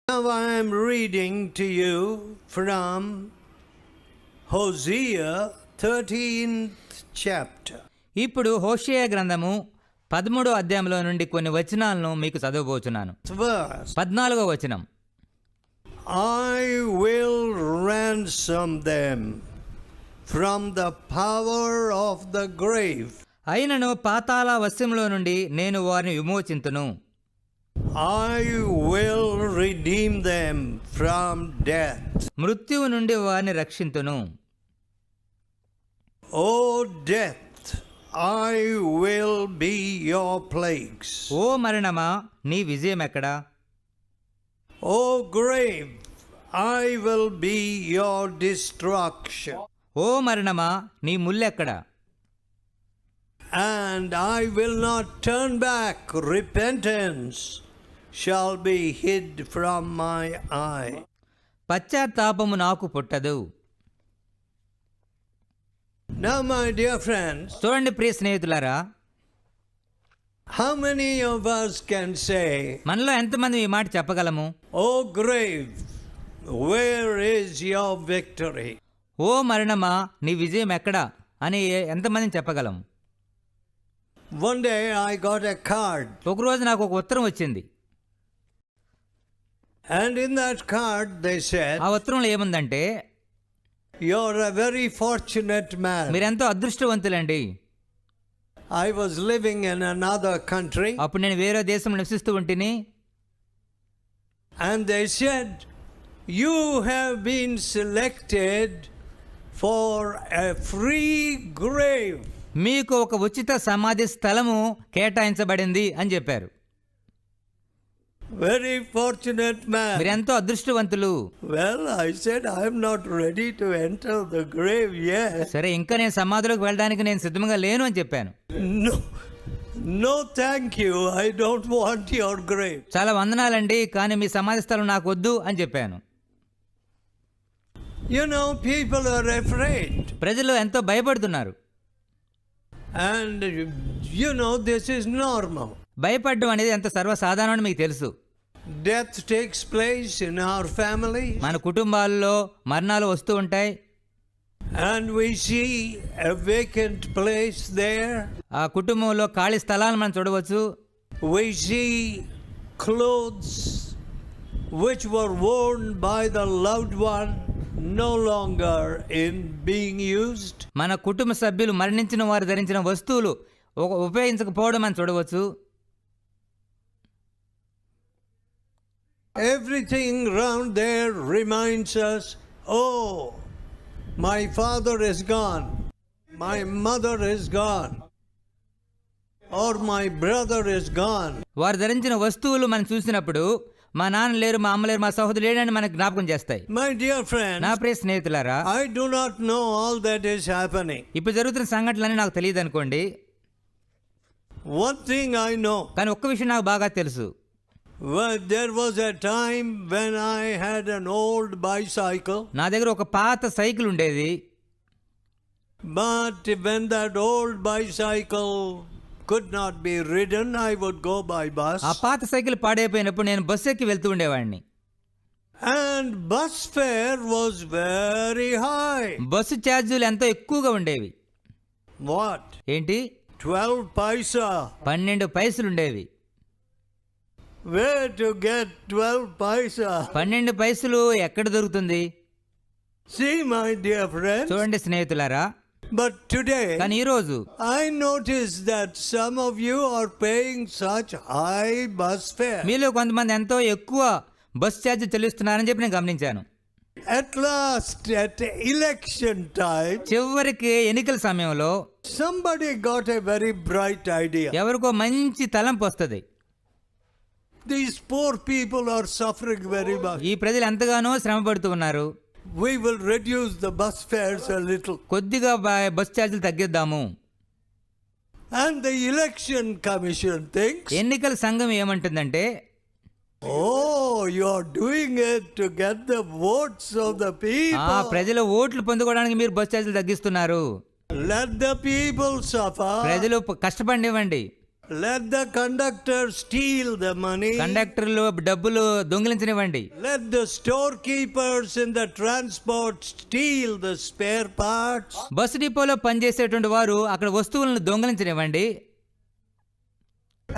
Now I am reading to you from Hosea 13th chapter. ఇప్పుడు హోషేయ గ్రంథము 13వ అధ్యాయంలో నుండి కొన్ని వచనాలను మీకు చదవబోచున్నాను. Verse. 14వ వచనం. I will ransom them from the power of the grave. అయినను పాతాళ వశ్యంలో నుండి నేను వారిని విమోచింతును. I will redeem them from death. మృత్యువు నుండి వారిని రక్షింతును. O death, I will be your plagues. ఓ మరణమా నీ విజయం ఎక్కడా? O grave, I will be your destruction. ఓ మరణమా నీ ముల్లెక్కడా? And I will not turn back. Repentance shall be hid from my eye. పశ్చాత్తాపము నాకు పుట్టదు. Now, my dear friends, చూడండి ప్రియ స్నేహితులారా, how many of us can say, మనలో ఎంతమంది ఈ మాట చెప్పగలము? O grave, where is your victory? ఓ మరణమా నీ విజయం ఎక్కడా అని ఎంతమందిని చెప్పగలము? One day I got a card, ఒకరోజు నాకు ఒక ఉత్తరం వచ్చింది. and in that card they said, ఆ ఉత్తరంలో ఏముందంటే, you're a very fortunate man. మీరెంతో అదృష్టవంతులండి. I was living in another country, అప్పుడు నేను వేరే దేశంలో నివసిస్తూ ఉంటిని. and they said, you have been selected for a free grave. మీకు ఒక ఉచిత సమాధి స్థలము కేటాయించబడింది అని చెప్పారు. Very fortunate man. మీరెంతో అదృష్టవంతులు. Well, I said, I'm not ready to enter the grave yet. సరే, ఇంకా నేను సమాధిలోకి వెళ్ళడానికి నేను సిద్ధంగా లేను అని చెప్పాను. No, thank you. I don't want your grave. చాలా వందనాలండి, కానీ మీ సమాధి స్థలం నాకు వద్దు అని చెప్పాను. You know, people are afraid. ప్రజలు ఎంతో భయపడుతున్నారు. And you know, this is normal. భయపడడం అనేది ఎంత సర్వసాధారణం మీకు తెలుసు. Death takes place in our families. మన కుటుంబాల్లో మరణాలు వస్తూ ఉంటాయి. And we see a vacant place there. ఆ కుటుంబంలో ఖాళీ స్థలాలను మనం చూడవచ్చు. We see clothes which were worn by the loved one no longer in being used. మన కుటుంబ సభ్యులు మరణించిన వారు ధరించిన వస్తువులు ఉపయోగించకపోవడం మనం చూడవచ్చు. Everything around there reminds us, oh, my father is gone, my mother is gone, or my brother is gone. వారు ధరించిన వస్తువులు మనం చూసినప్పుడు మా నాన్న లేరు, మా అమ్మ లేరు, మా సహోదరు లేడని మనకు జ్ఞాపకం చేస్తాయి. My dear friends, నా ప్రియ స్నేహితులారా, I do not know all that is happening. ఇప్పుడు జరుగుతున్న సంఘటనలని నాకు తెలియదు అనుకోండి. One thing I know, కానీ ఒక్క విషయం నాకు బాగా తెలుసు. well, there was a time when I had an old bicycle. నా దగ్గర ఒక పాత సైకిల్ ఉండేది. But when that old bicycle could not be ridden, I would go by bus. ఆ పాత సైకిల్ పాడైపోయినప్పుడు నేను బస్సు ఎక్కి వెళ్తూ ఉండేవాడిని. And bus fare was very high. Bus ఛార్జీలు ఎంతో ఎక్కువగా ఉండేవి. What? ఏంటి? 12 paisa. 12 పైసలు ఉండేవి. Where to get 12 paisa? 12 పైసలు ఎక్కడ దొరుకుతుంది? See, my dear friends. చూడండి స్నేహితులారా, But today, కానీ ఈరోజు I notice that some of you are paying such high bus fare. మీలో కొంతమంది ఎంతో ఎక్కువ బస్ ఛార్జ్ చెల్లిస్తున్నారని చెప్పి నేను గమనించాను. At last, at election time, చివరికి ఎన్నికల సమయంలో somebody got a very bright idea. ఎవరికో మంచి తలంపు వస్తుంది. These poor people are suffering very much. ఈ ప్రజలు ఎంతగానో శ్రమ పడుతూ ఉన్నారు. We will reduce the bus fares a little. కొద్దిగా బస్ ఛార్జీలు తగ్గిద్దాము. And the election commission thinks, ఎన్నికల సంఘం ఏమంటుందంటే, oh, you are doing it to get the votes of the people. ప్రజల ఓట్లు పొందుకోవడానికి మీరు బస్ ఛార్జీలు తగ్గిస్తున్నారు. Let the people suffer. ప్రజలు కష్టపడివ్వండి. Let the conductor steal the money. కండక్టర్లు డబ్బులు దొంగిలించనివ్వండి. Let the storekeepers in the transport steal the spare parts. Bus డిపోలో పనిచేసేటువంటి వారు అక్కడ వస్తువులను దొంగిలించనివ్వండి.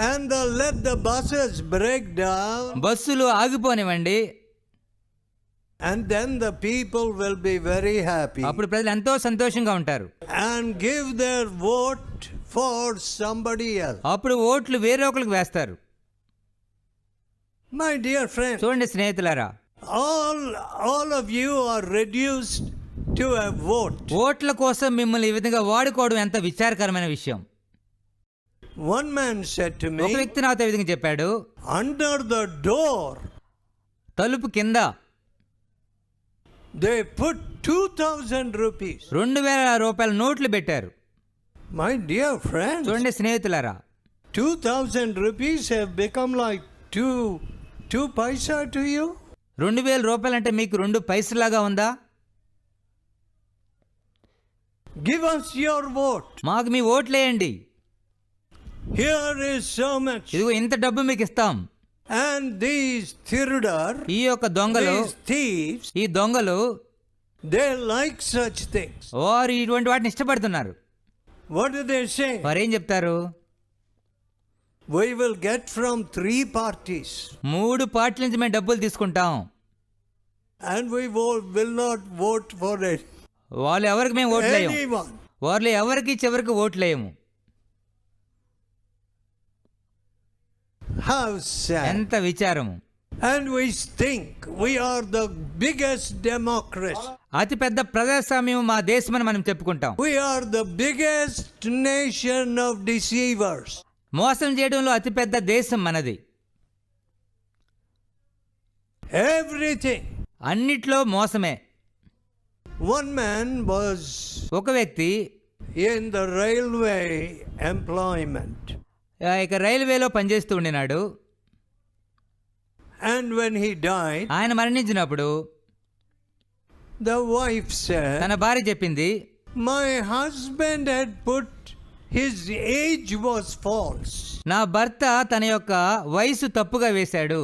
And let the buses break down. బస్సులు ఆగిపోనివ్వండి. And then the people will be very happy. అప్పుడు ప్రజలు ఎంతో సంతోషంగా ఉంటారు. And give their vote for somebody else. అప్పుడు ఓట్లు వేరే ఒకరికి వేస్తారు. My dear friends, చూడండి స్నేహితులారా, all of you are reduced to a vote. ఓట్ల కోసం మిమ్మల్ని ఈ విధంగా వాడుకోవడం ఎంత విచారకరమైన విషయం. One man said to ఒక me, వ్యక్తి నాతో ఈ విధంగా చెప్పాడు, under the door తలుపు కింద they put 2,000 rupees. 2,000 రూపాయల నోట్లు పెట్టారు. My dear friends, చూడండి స్నేహితులారా, 2,000 rupees have become like two paisa to you. 2,000 రూపాయలు అంటే మీకు 2 పైసలాగా ఉందా? Give us your vote. మాకు మీ ఓట్లేయండి. Here is so much. ఇదిగో ఇంత డబ్బు మీకు ఇస్తాం. And these Thirudar, ఈ యొక్క దొంగలు, these thieves, ఈ దొంగలు they like such things. వారు ఇటువంటి వాటిని ఇష్టపడుతున్నారు. What do they say? వారు ఏం చెప్తారు? We will get from 3 parties. 3 పార్టీల నుంచి మేము డబ్బులు తీసుకుంటాం. And we will not vote for it. వాళ్ళు ఎవరికి మేము ఓట్లేము. Anyone. వాళ్ళు ఎవరికి చివరికి ఓట్లేము. How sad. ఎంత విచారము. And we think we are the biggest democracy. అతి పెద్ద ప్రజాస్వామ్యం మా దేశమని మనం చెప్పుకుంటాం. We are the biggest nation of deceivers. మోసం చేయడంలో అతి పెద్ద దేశం మనది. Everything. అన్నిట్లో మోసమే. One man was ఒక వ్యక్తి in the railway employment. ఇక రైల్వేలో పనిచేస్తూ ఉండినాడు. And when he died, ఆయన మరణించినప్పుడు the wife said, తన భార్య చెప్పింది, my husband had put his age was false. నా భర్త తన యొక్క వయసు తప్పుగా వేశాడు.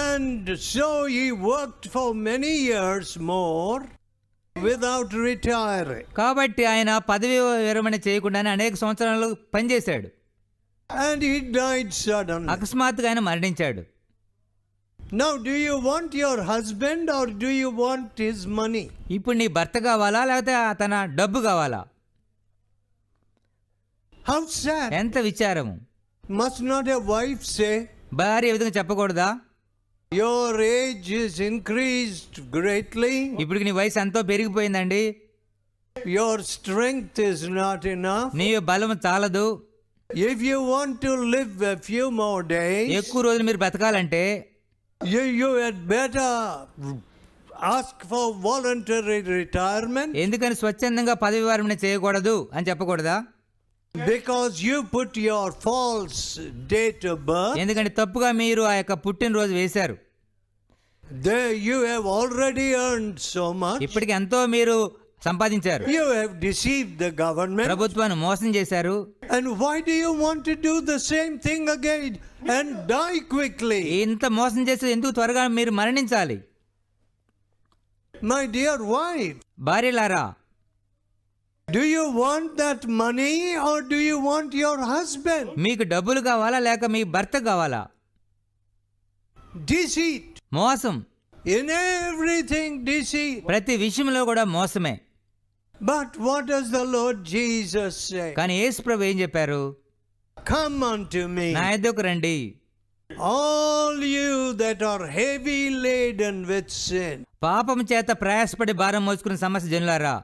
And so he worked for many years more without retiring. కాబట్టి ఆయన పదవి విరమణ చేయకుండానే అనేక సంవత్సరాలు పనిచేశాడు. And he died suddenly. అకస్మాత్తుగా ఆయన మరణించాడు. Now, do you want your husband or do you want his money? ఇప్పుడు నీ భర్త కావాలా లేకపోతే తన డబ్బు కావాలా? How sad. ఎంత విచారము. Must not a wife say, భార్య ఈ విధంగా చెప్పకూడదా? your age is increased greatly. ఇప్పుడు నీ వయసు ఎంతో పెరిగిపోయిందండి. Your strength is not enough. నీ బలము చాలదు. If you want to live a few more days, ఎక్కువ రోజులు మీరు బతకాలంటే you had better ask for voluntary retirement. ఎందుకని స్వచ్ఛందంగా పదవి విరమణ చేయకూడదు అని చెప్పకూడదా? Because you put your false date of birth. ఎందుకంటే తప్పుగా మీరు ఆ యొక్క పుట్టినరోజు వేశారు. There you have already earned so much. ఇప్పటికి ఎంతో మీరు సంపాదించారు. You have deceived the government. ప్రభుత్వాన్ని మోసం చేశారు. And why do you want to do the same thing again and die quickly? ఇంత మోసం చేసి ఎందుకు త్వరగా మీరు మరణించాలి? My dear wife, భార్యలారా, do you want that money or do you want your husband? మీకు డబ్బులు కావాలా లేక మీ భర్త కావాలా? Deceit. మోసం. In everything deceit. ప్రతి విషయంలో కూడా మోసమే. But what does the Lord Jesus say? కానీ యేసు ప్రభు ఏం చెప్పారు? Come unto me, నా యొద్దకు రండి, all you that are heavy laden with sin. పాపం చేత ప్రయాసపడి భారం మోసుకున్న సమస్త జనులారా,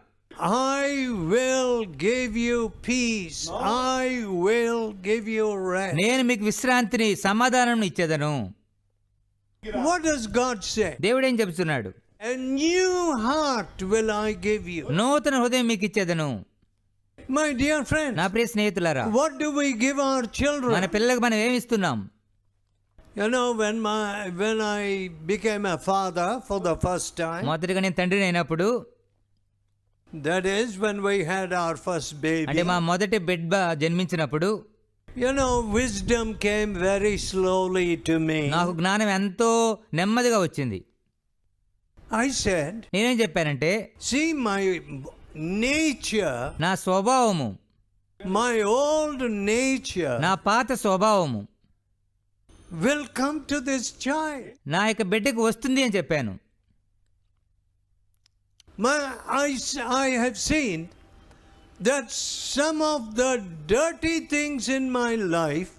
I will give you peace. I will give you rest. నేను మీకు విశ్రాంతిని సమాధానం ఇచ్చేదను. What does God say? దేవుడు ఏం చెప్తున్నాడు? A new heart will I give you. నూతన హృదయం మీకు ఇచ్చేదను. My dear friends, నా ప్రియ స్నేహితులారా, what do we give our మన children? పిల్లలకు మనం ఏమి ఇస్తున్నాం? You know, when I became a father for the first time, మొదటిగా నేను తండ్రిని అయినప్పుడు That is when we had our first అంటే baby. మా మొదటి బిడ్డ జన్మించినప్పుడు You know, wisdom came very slowly to me. నాకు జ్ఞానం ఎంతో నెమ్మదిగా వచ్చింది. I said, నేనేం చెప్పానంటే, see, my nature, నా స్వభావము, my old nature నా పాత స్వభావము will come to this child. నా యొక్క బిడ్డకు వస్తుంది అని చెప్పాను. I have seen that some of the dirty things in my life,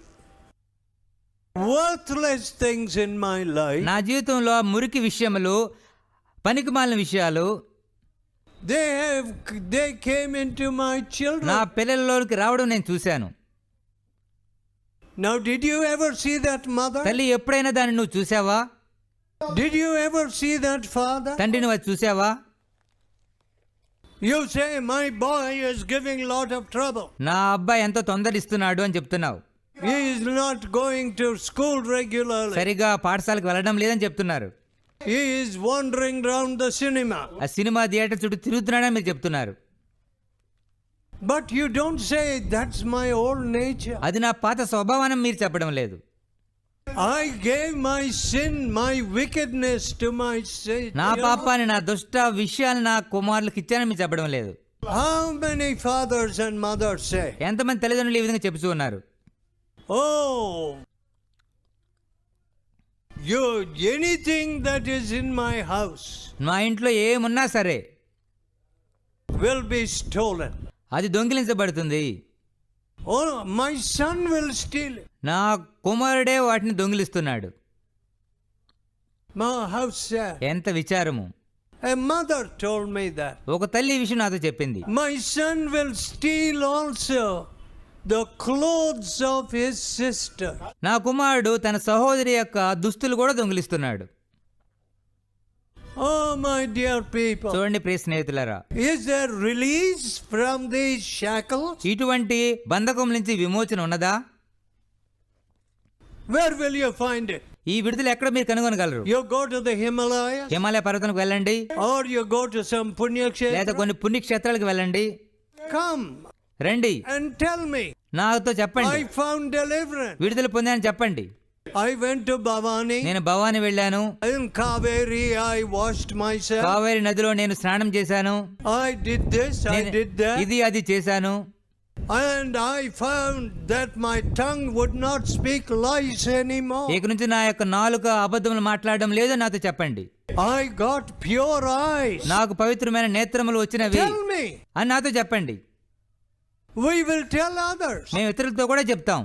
worthless things in my life, నా జీవితంలో మురికి విషయములు, పనికిమాలిన విషయాలు they came into my children. నా పిల్లలలోకి రావడం నేను చూశాను. Now, did you ever see that mother? తల్లి, ఎప్పుడైనా దాన్ని నువ్వు చూసావా? Did you ever see that father? తండ్రి, నువ్వు అది చూసావా? You say, my boy is giving lot of trouble. నా అబ్బాయి ఎంతో తొందరిస్తున్నాడు అని చెప్తున్నావు. He is not going to school regularly. సరిగా పాఠశాలకు వెళ్ళడం లేదని చెప్తున్నారు. He is wandering around the cinema. ఆ సినిమా థియేటర్ చుట్టూ తిరుగుతున్నాడని మీరు చెప్తున్నారు. But you don't say that's my old nature. అది నా పాత స్వభావాన్ని మీరు చెప్పడం లేదు. I gave my sin, my wickedness to my sin. నా పాపాన్ని, నా దుష్ట విషయాన్ని నా కుమారులకు ఇచ్చానని మీరు చెప్పడం లేదు. How many fathers and mothers say, ఎంతమంది తల్లిదండ్రులు ఈ విధంగా చెప్తూ ఉన్నారు? oh, anything that is in my house మా ఇంట్లో ఏమున్నా సరే will be stolen. అది దొంగిలించబడుతుంది. Oh, my son will steal it. నా కుమారుడే వాటిని దొంగిలిస్తున్నాడు. My house sad. ఎంత విచారము. A mother told me that. ఒక తల్లి ఈ విషయం నాతో చెప్పింది. My son will steal also the clothes of his sister. నా కుమారుడు తన సహోదరి యొక్క దుస్తులు కూడా దొంగిలిస్తున్నాడు. Oh, my dear people. చూడండి ప్రియ స్నేహితులారా, Is there release from these shackles? ఇటువంటి బంధకం నుంచి విమోచన ఉన్నదా? Where will you find it? ఈ విడుదల ఎక్కడ మీరు కనుగొనగలరు? You go to the Himalayas, Himalaya పర్వతానికి వెళ్ళండి, or you go to some లేదా Punyakshetra. కొన్ని పుణ్యక్షేత్రాలకు వెళ్ళండి. Come రండి, and tell me. నాతో చెప్పండి, I found deliverance. విడుదల పొందానని చెప్పండి. I went to Bhavani. నేను భవాని వెళ్ళాను. In Kaveri, I washed myself. Kaveri నదిలో నేను స్నానం చేశాను. I did this, I did that. ఇది అది చేశాను. And I found that my tongue would not speak lies anymore. ఇక నుంచి నా యొక్క నాలుక అబద్ధములు మాట్లాడడం లేదు నాతో చెప్పండి. I got pure eyes. నాకు పవిత్రమైన నేత్రములు వచ్చినవి Tell me. అని నాతో చెప్పండి. We will tell others. మేము ఇతరులతో కూడా చెప్తాం.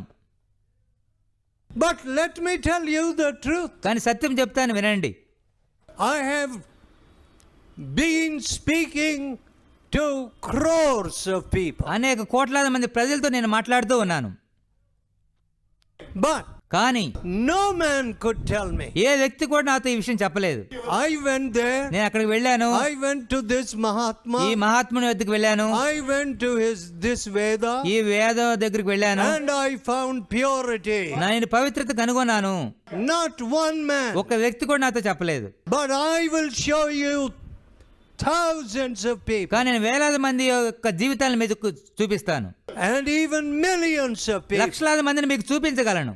But let me tell you the truth. కానీ సత్యం చెప్తాను, వినండి. I have been speaking to crores of people. అనేక కోట్లాది మంది ప్రజలతో నేను మాట్లాడుతూ ఉన్నాను. But కానీ no man could tell me. ఏ వ్యక్తి కూడా నాతో ఈ విషయం చెప్పలేదు. I went there. నేను అక్కడికి వెళ్ళాను. I went to this Mahatma. ఈ మహాత్ముని వద్దకు వెళ్ళాను. I went to this Veda. ఈ వేద దగ్గరికి వెళ్ళాను. And I found purity. నేను పవిత్రత కనుగొన్నాను. Not one man. ఒక వ్యక్తి కూడా నాతో చెప్పలేదు. But I will show you thousands of people. కానీ నేను వేలాది మంది యొక్క జీవితాలను మీకు చూపిస్తాను. And even millions of people. లక్షలాది మందిని మీకు చూపించగలను.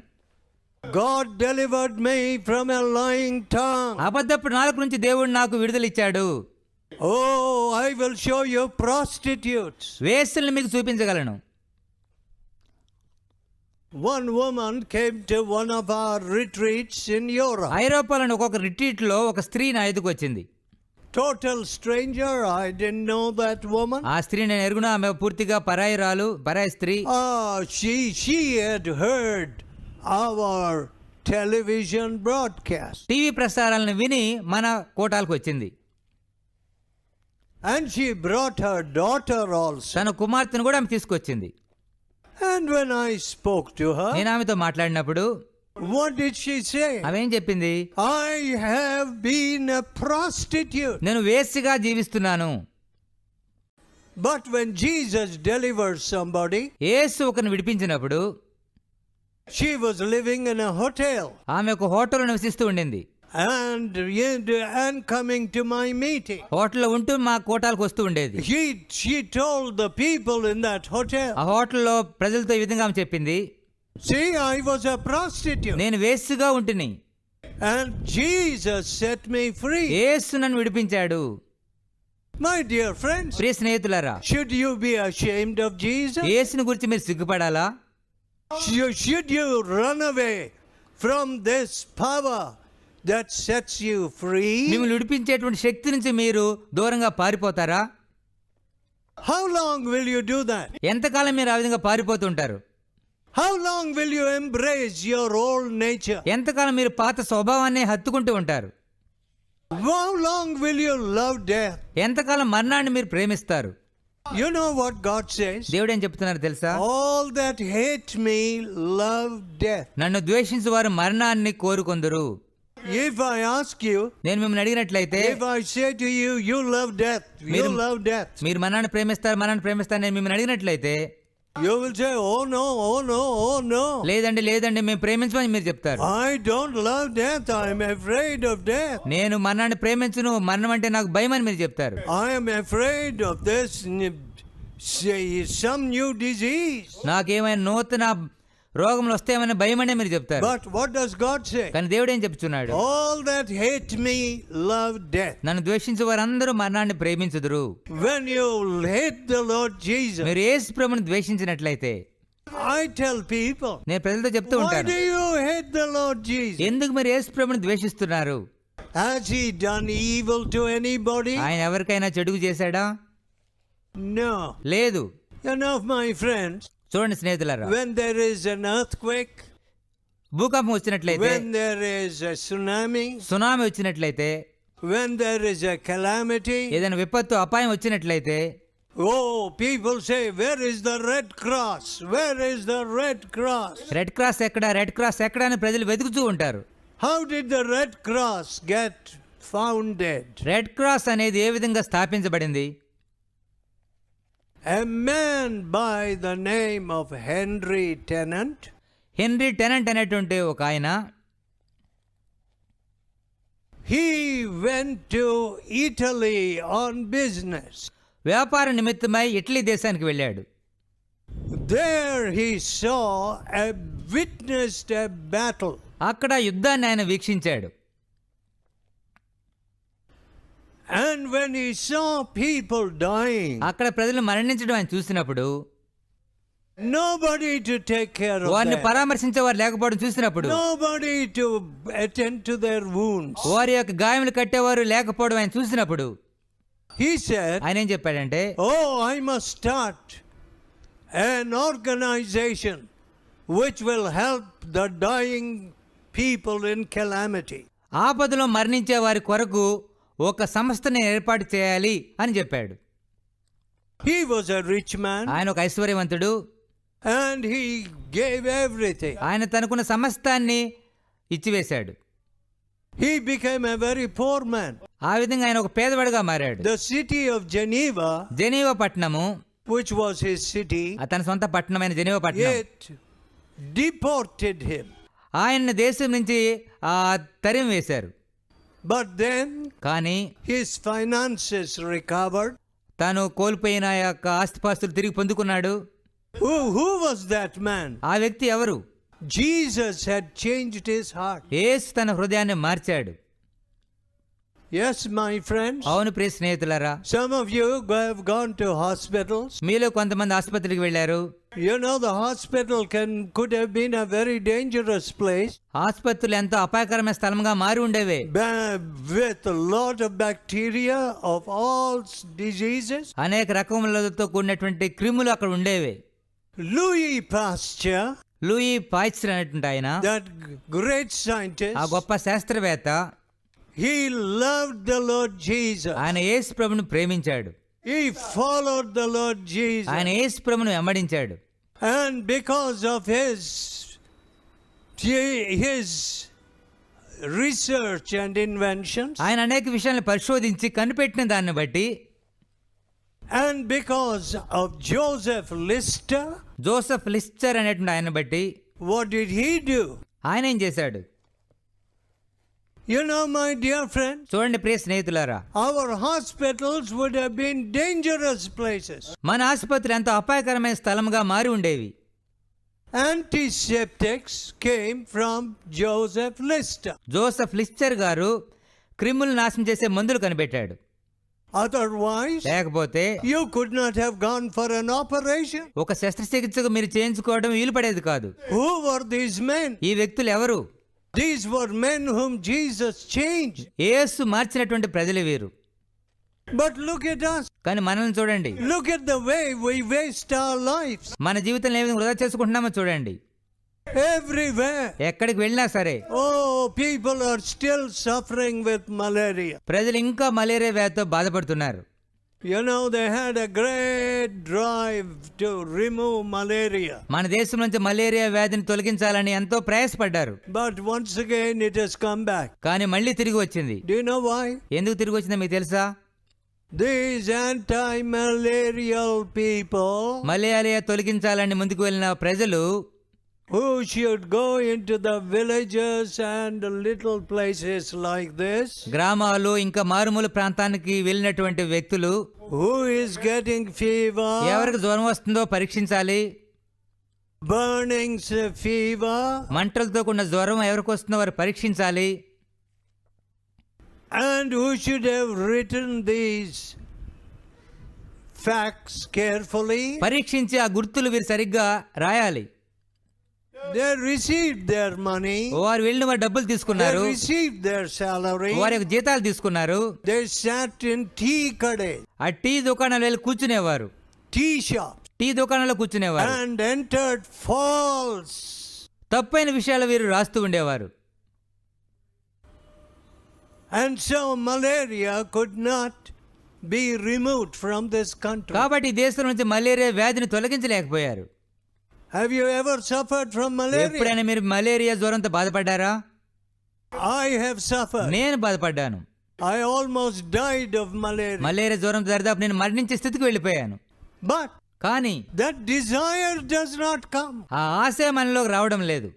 God delivered me from a lying tongue. అబద్ధపు నాలుక నుంచి దేవుడు నాకు విడుదల ఇచ్చాడు. Oh, I will show you prostitutes. వేశ్యలను మీకు చూపించగలను. One woman came to one of our retreats in Europe. ఐరోపాలోని ఒక్కొక్క రిట్రీట్ లో ఒక స్త్రీ నా ఎదుకు వచ్చింది. Total stranger. I didn't know that woman. ఆ స్త్రీ నేను ఎరుగున, ఆమె పూర్తిగా పరాయి స్త్రీ. She had heard our television broadcast. TV ప్రసారాలను విని మన కోటాలకు వచ్చింది. And she brought her daughter also. తన కుమార్తెను కూడా ఆమె తీసుకొచ్చింది. And when I spoke to her, నేను ఆమెతో మాట్లాడినప్పుడు what did she say? ఆమె ఏం చెప్పింది? I have been a prostitute. నేను వేశ్యగా జీవిస్తున్నాను. But when Jesus delivers somebody, యేసు ఒకరిని విడిపించినప్పుడు she was living in a hotel. ఆమె ఒక హోటల్లో నివసిస్తూ ఉండింది. and coming to my meeting. హోటల్లో ఉంటూ మా కోటాలకు వస్తూ ఉండేది. She told the people in that hotel. ఆ హోటల్లో ప్రజలతో ఈ విధంగా ఆమె చెప్పింది, See, I was a prostitute. నేను వేశ్యగా ఉంటిని, And Jesus set me free. యేసు నన్ను విడిపించాడు. My dear friends, ప్రియ స్నేహితులారా, should you be ashamed of Jesus? యేసుని గురించి మీరు సిగ్గుపడాలా? Should you run away from this power that sets you free? మిమ్మల్ని విడిపించేటువంటి శక్తి నుంచి మీరు దూరంగా పారిపోతారా? How long will you do that? ఎంతకాలం మీరు ఆ విధంగా పారిపోతుంటారు? How long will you embrace your old nature? ఎంతకాలం మీరు పాత స్వభావాన్ని హత్తుకుంటూ ఉంటారు? How long will you love death? ఎంతకాలం మరణాన్ని మీరు ప్రేమిస్తారు? You know what God says? దేవుడు ఏం చెప్తున్నారు తెలుసా? All that hate me love death. నన్ను ద్వేషించు వారు మరణాన్ని కోరుకొందురు. If I ask you, నేను మిమ్మల్ని అడిగినట్లయితే, if I say to you, you love death, you love death, మీరు మరణాన్ని ప్రేమిస్తారు నేను మిమ్మల్ని అడిగినట్లయితే, you will say, oh no, oh no, oh no. లేదండి మేము ప్రేమించమని మీరు చెప్తారు. I don't love death, I am afraid of death. నేను మరణాన్ని ప్రేమించును, మరణం అంటే నాకు భయం అని మీరు చెప్తారు. I am afraid of this, some new disease. నాకేమైనా నూతన రోగములు వస్తాయమని భయమనే మీరు చెప్తారు. But what does God say? కానీ దేవుడు ఏం చెప్తున్నాడు? All that hate me love death. నన్ను ద్వేషించే వారందరూ మరణాన్ని ప్రేమించుదురు. When you hate the Lord Jesus, మీరు యేసు ప్రభువుని ద్వేషించినట్లయితే, I tell people, నేను ప్రజలతో చెప్తూ why ఉంటాను, do you hate the Lord Jesus? ఎందుకు మీరు యేసు ప్రభువుని ద్వేషిస్తున్నారు? Has he done evil to anybody? ఆయన ఎవరికైనా చెడుగు చేశాడా? No. లేదు. You know, my friends, చూడండి స్నేహితులారా, when there is an earthquake, భూకంపం వచ్చినట్లయితే, when there is a tsunami, tsunami వచ్చినట్లయితే, when there is a calamity, ఏదైనా విపత్తు అపాయం వచ్చినట్లయితే, oh, people say, where is the Red Cross? Where is the Red Cross? Red cross ఎక్కడ అని ప్రజలు వెతుకుతూ ఉంటారు. How did the Red Cross get founded? Red cross అనేది ఏ విధంగా స్థాపించబడింది? A man by the name of henry tenant అనేటువంటి ఒక ఆయన, he went to Italy on business. వ్యాపార నిమిత్తమై ఇటలీ దేశానికి వెళ్ళాడు. There he witnessed a battle. అక్కడ యుద్ధాన్ని ఆయన వీక్షించాడు. And when he saw people dying, అక్కడ ప్రజలు మరణించడం ఆయన చూసినప్పుడు, nobody to take care of వారిని them, పరామర్శించేవారు లేకపోవడం చూసినప్పుడు, nobody to attend to their wounds, వారి యొక్క గాయములు కట్టేవారు లేకపోవడం ఆయన చూసినప్పుడు, he said, ఆయన ఏం చెప్పాడంటే, oh, I must start an organization which will help the dying people in calamity. ఆపదలో మరణించే వారి కొరకు ఒక సంస్థని ఏర్పాటు చేయాలి అని చెప్పాడు. He was a rich man. ఆయన ఒక ఐశ్వర్యవంతుడు. And he gave everything. ఆయన తనకున్న సమస్తాన్ని ఇచ్చివేశాడు. He became a very poor man. ఆ విధంగా ఆయన ఒక పేదవాడిగా మారాడు. The city of జెనీవా పట్టణము, which was his city, తన సొంత పట్టణమైన జెనీవా పట్టణం, it deported him. ఆయన్ని దేశం నుంచి తరిమి వేశారు. But then కానీ his finances recovered. తాను కోల్పోయిన యొక్క ఆస్తిపాస్తులు తిరిగి పొందుకున్నాడు. Who was that man? ఆ వ్యక్తి ఎవరు? Jesus had changed his heart. యేసు తన హృదయాన్ని మార్చాడు. Yes, my friends. అవును ప్రియ స్నేహితులారా, Some of you have gone to hospitals. మీలో కొంతమంది ఆసుపత్రికి వెళ్ళారు. You know, the hospital could have been a very dangerous place. ఆసుపత్రులు ఎంతో అపాయకరమైన స్థలంగా మారి ఉండేవే. With a lot of bacteria of all diseases. అనేక రకములతో కూడినటువంటి క్రిములు అక్కడ ఉండేవి. Louis Pasteur, లూయి పాస్చర్ అనేటువంటి ఆయన, that great scientist, ఆ గొప్ప శాస్త్రవేత్త, he loved the Lord Jesus. ఆయన యేసు ప్రభువును ప్రేమించాడు. He followed the Lord Jesus. ఆయన యేసు ప్రభువును వెంబడించాడు. And because of his research and inventions, ఆయన అనేక విషయాలను పరిశోధించి కనిపెట్టిన దాన్ని బట్టి, and because of Joseph Lister అనేటువంటి ఆయన బట్టి, what did he do? ఆయన ఏం చేశాడు? You know, my dear friends, చూడండి ప్రియ స్నేహితులారా, our hospitals would have been dangerous places. మన ఆసుపత్రి ఎంతో అపాయకరమైన స్థలముగా మారి ఉండేవి. Antiseptics came from Joseph Lister. Joseph Lister గారు క్రిములు నాశనం చేసే మందులు కనిపెట్టాడు. Otherwise, లేకపోతే you could not have gone for an operation. ఒక శస్త్రచికిత్సకు మీరు చేయించుకోవడం వీలు పడేది కాదు. Who were these men? ఈ వ్యక్తులు ఎవరు? These were men whom Jesus changed. యేసు మార్చినటువంటి ప్రజలు వీరు. But look at us. కానీ మనల్ని చూడండి, Look at the way we waste our lives. మన జీవితం ఏ విధంగా వృధా చేసుకుంటున్నామో చూడండి. Everywhere. ఎక్కడికి వెళ్ళినా సరే Oh, people are still suffering with malaria. ప్రజలు ఇంకా మలేరియా వ్యాధితో బాధపడుతున్నారు. You know, they had a great drive to remove malaria. మన దేశం నుంచి మలేరియా వ్యాధిని తొలగించాలని ఎంతో ప్రయాసపడ్డారు. But once again it has come back. కానీ మళ్ళీ తిరిగి వచ్చింది. Do you know why? ఎందుకు తిరిగి వచ్చిందో మీకు తెలుసా? These anti-malarial people మలేరియా తొలగించాలని ముందుకు వెళ్ళిన ప్రజలు who should go into the villages and little places like this, గ్రామాలు ఇంకా మారుమూల ప్రాంతానికి వెళ్ళినటువంటి వ్యక్తులు who is getting fever, ఎవరికి జ్వరం వస్తుందో పరీక్షించాలి. burning fever, మంటలతో కూడిన జ్వరం ఎవరికి వస్తుందో వారు పరీక్షించాలి. and who should have written these facts carefully. పరీక్షించి ఆ గుర్తులు వీరు సరిగ్గా రాయాలి. They received their money, వారు వెళ్ళిన వారు డబ్బులు they తీసుకున్నారు, received their salary, వారి యొక్క జీతాలు తీసుకున్నారు. they sat in tea kade, ఆ టీ దుకాణాలు వెళ్ళి కూర్చునేవారు, tea shops, టీ దుకాణంలో కూర్చునేవారు. and entered false. తప్పైన విషయాలు వీరు రాస్తూ ఉండేవారు. And so malaria could not be removed from this country. కాబట్టి ఈ దేశం నుంచి మలేరియా వ్యాధిని తొలగించలేకపోయారు. Have you ever suffered from malaria? ఎప్పుడైనా మీరు మలేరియా జ్వరంతో బాధపడ్డారా? I have suffered. నేను బాధపడ్డాను. I almost died of malaria. Malaria జ్వరం దరిదాపు నేను మరణించే స్థితికి వెళ్ళిపోయాను. But కానీ that desire does not come. ఆ ఆశ మనలోకి రావడం లేదు.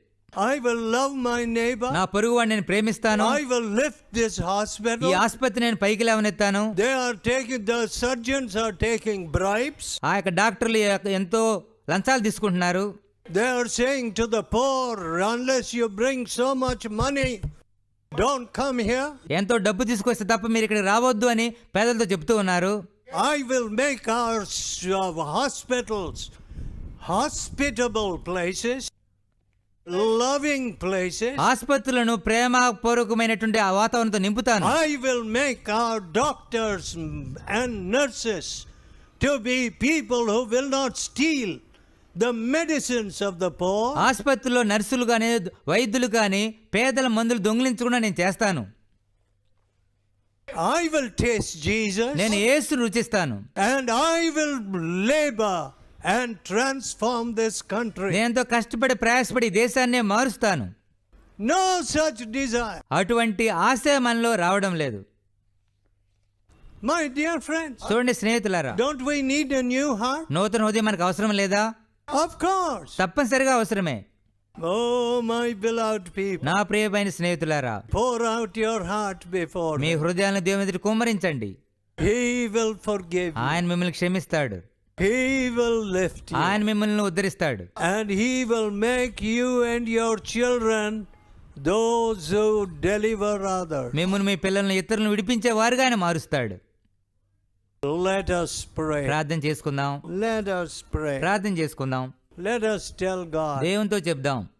I will love my neighbor. నా పొరుగువాడిని నేను ప్రేమిస్తాను. I will lift this ఈ hospital. ఆసుపత్రి నేను పైకి లేవనెత్తాను. The surgeons are taking bribes. ఆ యొక్క డాక్టర్లు ఎంతో లంచాలు తీసుకుంటున్నారు. They are saying to the poor, unless you bring so much money, don't come here. ఎంతో డబ్బు తీసుకొస్తే తప్ప మీరు ఇక్కడ రావద్దు అని పేదలతో చెప్తూ ఉన్నారు. I will make our hospitals hospitable places, loving places. ఆసుపత్రులను ప్రేమపూర్వకమైనటువంటి ఆ వాతావరణంతో నింపుతాను. I will make our doctors and nurses to be people who will not steal the medicines of the poor. ఆసుపత్రిలో నర్సులు కానీ వైద్యులు కానీ పేదల మందులు దొంగిలించకుండా నేను చేస్తాను. I will taste Jesus. నేను యేసును రుచిస్తాను. And I will labor and transform this country. నేను ఎంతో కష్టపడి ప్రయాసపడి దేశాన్నే మారుస్తాను. No such desire. అటువంటి ఆశ మనలో రావడం లేదు. My dear friends, చూడండి స్నేహితులారా, don't we need a new heart? నూతన హృదయం మనకు అవసరం లేదా? Of course. తప్పనిసరిగా అవసరమే. Oh, my beloved people, నా ప్రియమైన స్నేహితులారా, pour out your heart before me Him. హృదయాలను దేవుని ఎదుట కుమ్మరించండి. He will forgive you. ఆయన మిమ్మల్ని క్షమిస్తాడు. He will lift you. ఆయన మిమ్మల్ని ఉద్ధరిస్తాడు. And He will make you and your children those who deliver others. మిమ్మల్ని మీ పిల్లల్ని ఇతరులను విడిపించే వారుగా ఆయన మారుస్తాడు. Let us pray. ప్రార్థన చేసుకుందాం. Let us pray. ప్రార్థన చేసుకుందాం. Let us tell God, దేవునితో చెప్దాం,